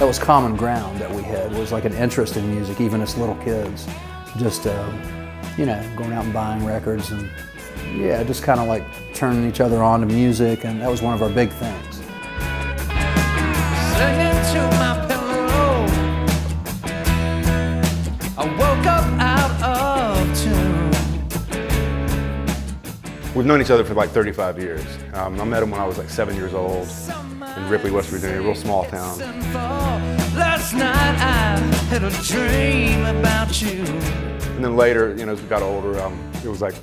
that was common ground that we had. It was like an interest in music, even as little kids. Just, you know, going out and buying records and, yeah, just kind of like turning each other on to music, and that was one of our big things. Singing to my pillow, I woke up out of tune. We've known each other for like 35 years. I met him when I was like 7 years old in Ripley, West Virginia, a real small town. Last night I had a dream about you. And then later, you know, as we got older, it was like,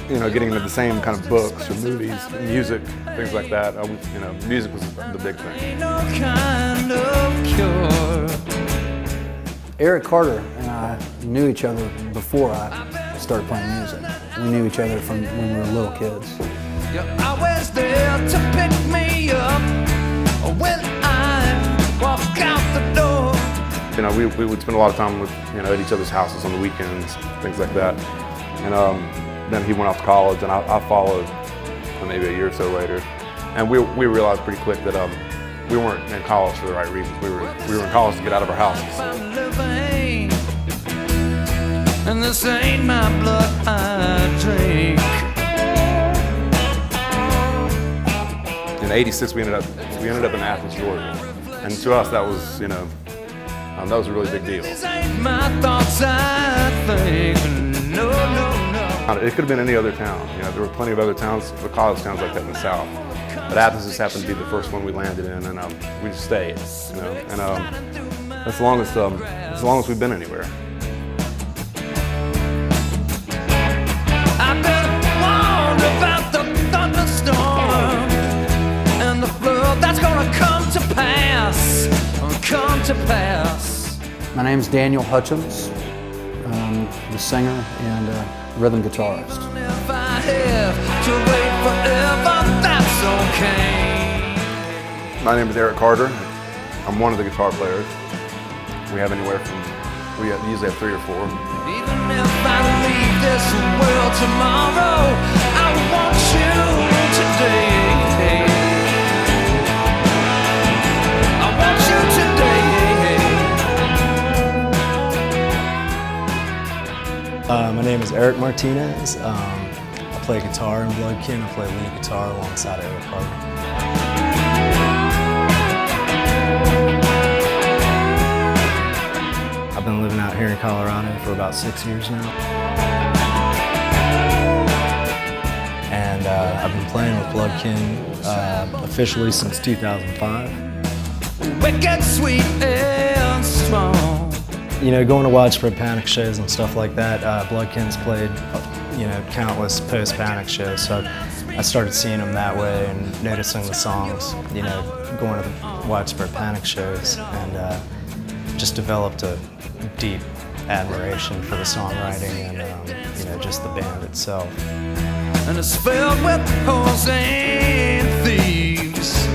you know, getting into the same kind of books or movies, music, things like that. You know, music was the big thing. Ain't no kind of cure. Eric Carter and I knew each other before I started playing music. We knew each other from when we were little kids. You're always there to pick me up when I walk out the door. You know, we would spend a lot of time with, you know, at each other's houses on the weekends, things like that. And then he went off to college, and I followed maybe a year or so later. And we realized pretty quick that we weren't in college for the right reasons. We were in college to get out of our houses. And this ain't my blood I drink. In '86, we ended up in Athens, Georgia, and to us that was, you know, that was a really big deal. These ain't my thoughts I think. No, no, no. It could have been any other town. You know, there were plenty of other towns, the college towns like that in the South. But Athens just happened to be the first one we landed in, and we just stayed. You know, and as long as we've been anywhere. I've been warned about the thunderstorm and the flood that's gonna come to pass. Come to pass. My name's Daniel Hutchins. I'm the singer and rhythm guitarist. If I have to wait forever, that's okay. My name is Eric Carter. I'm one of the guitar players. We have anywhere from, we usually have 3 or 4. Even if I leave this world tomorrow, I want you today. I want you today. My name is Eric Martinez. I play guitar in Bloodkin. I play lead guitar alongside Eric Carter. I've been living out here in Colorado for about 6 years now. And I've been playing with Bloodkin officially since 2005. Wicked, sweet, and strong. You know, going to widespread Panic shows and stuff like that, Bloodkin's played, you know, countless post-Panic shows, so I started seeing them that way and noticing the songs, you know, going to the widespread Panic shows, and just developed a deep admiration for the songwriting and, you know, just the band itself. And it's filled with holes and thieves.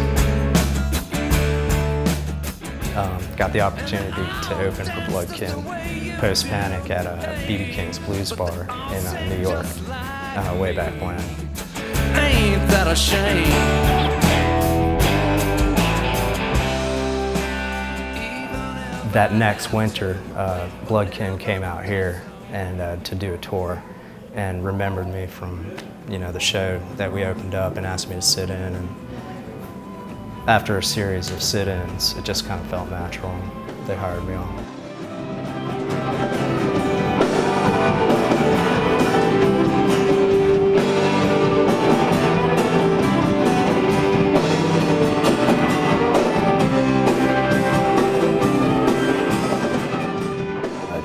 Got the opportunity to open for Bloodkin post-Panic at B.B. King's Blues Bar in New York way back when. Ain't that a shame? That next winter, Bloodkin came out here and to do a tour, and remembered me from, you know, the show that we opened up and asked me to sit in. And after a series of sit-ins, it just kind of felt natural, and they hired me on.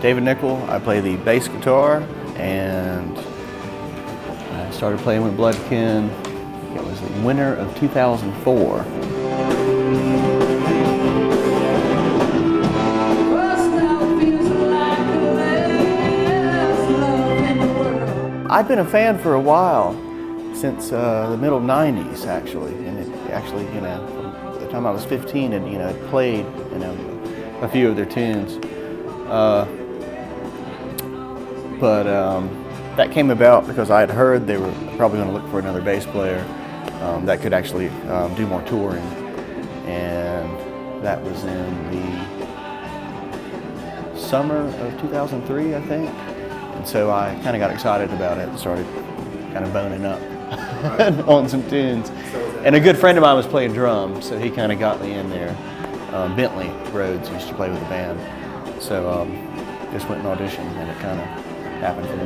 David Nickel, I play the bass guitar, and I started playing with Bloodkin. It was the winter of 2004. I've been a fan for a while, since the middle '90s actually, and it actually, you know, from the time I was 15 and, you know, played, you know, a few of their tunes. But that came about because I had heard they were probably going to look for another bass player that could actually do more touring. And That was in the summer of 2003, I think. And so I kind of got excited about it and started kind of boning up on some tunes. And a good friend of mine was playing drums, so he kind of got me in there. Bentley Rhodes used to play with the band. So just went and auditioned, and it kind of happened for me.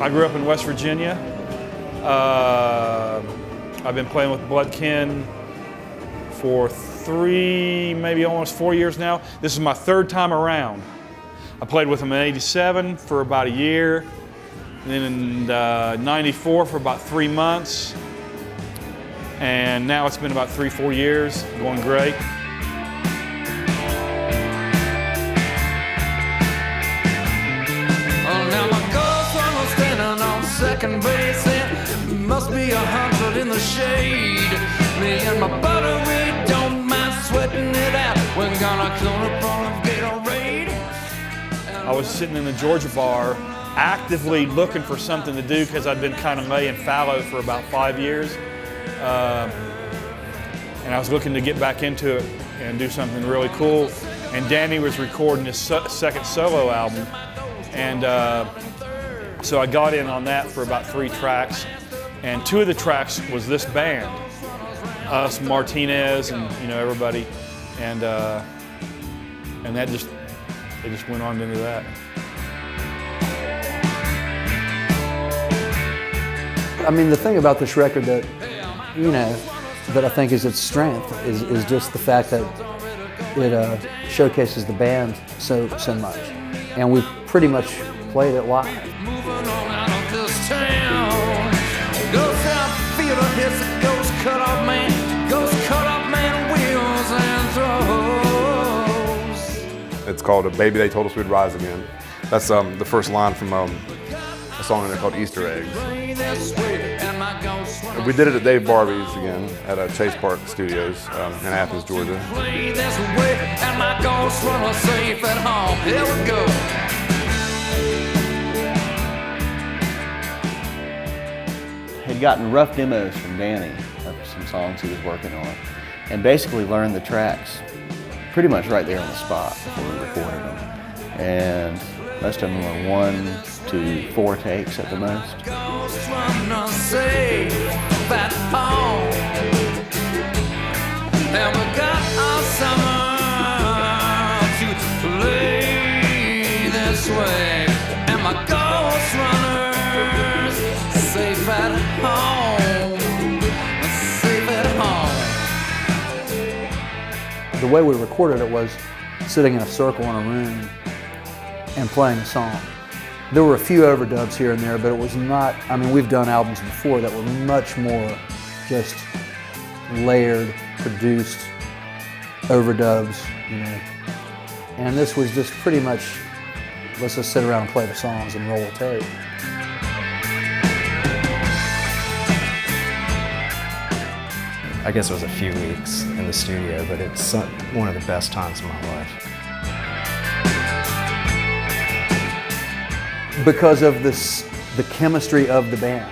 I grew up in West Virginia. I've been playing with Bloodkin for 3, maybe almost 4 years now. This is my 3rd time around. I played with them in '87 for about a year, and then in '94 for about 3 months, and now it's been about 3-4 years, going great. Now my girlfriend was standing on second base, and must be 100 in the shade. Me and my buddy, we don't mind sweating it out. We're gonna clean up on a Gatorade. I was sitting in the Georgia bar, actively looking for something to do because I'd been kind of laying fallow for about 5 years. And I was looking to get back into it and do something really cool. And Danny was recording his second solo album. And so I got in on that for about 3 tracks. And 2 of the tracks was this band, us, Martinez, and everybody. And that just, it just went on into that. I mean, the thing about this record that, that I think is its strength is just the fact that it showcases the band so much. And we've pretty much played it live. Moving on out of this town. Goes out theater, hits the ghost cut off man. Ghost cut off man, wheels and throws. It's called "Baby They Told Us We'd Rise Again." That's the first line from a song in there called "Easter Eggs." We did it at Dave Barbie's again at Chase Park Studios in Athens, Georgia. Play this way, and my ghost runner safe at home. Here we go. Had gotten rough demos from Danny of some songs he was working on, and basically learned the tracks pretty much right there on the spot before we recorded them. And most of them were 1 to 4 takes at the most. Ghost runner safe at home. And we got our summer to play this way. And my ghost runners safe at home. Safe at home. The way we recorded it was sitting in a circle in a room and playing a song. There were a few overdubs here and there, but it was not, I mean, we've done albums before that were much more just layered, produced overdubs, And this was just pretty much, let's just sit around and play the songs and roll a tape. I guess it was a few weeks in the studio, but it's one of the best times of my life. Because of the chemistry of the band.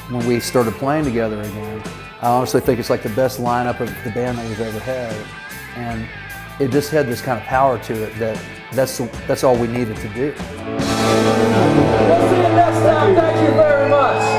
When we started playing together again, I honestly think it's like the best lineup of the band that we've ever had. And it just had this kind of power to it that's all we needed to do. We'll see you next time. Thank you very much.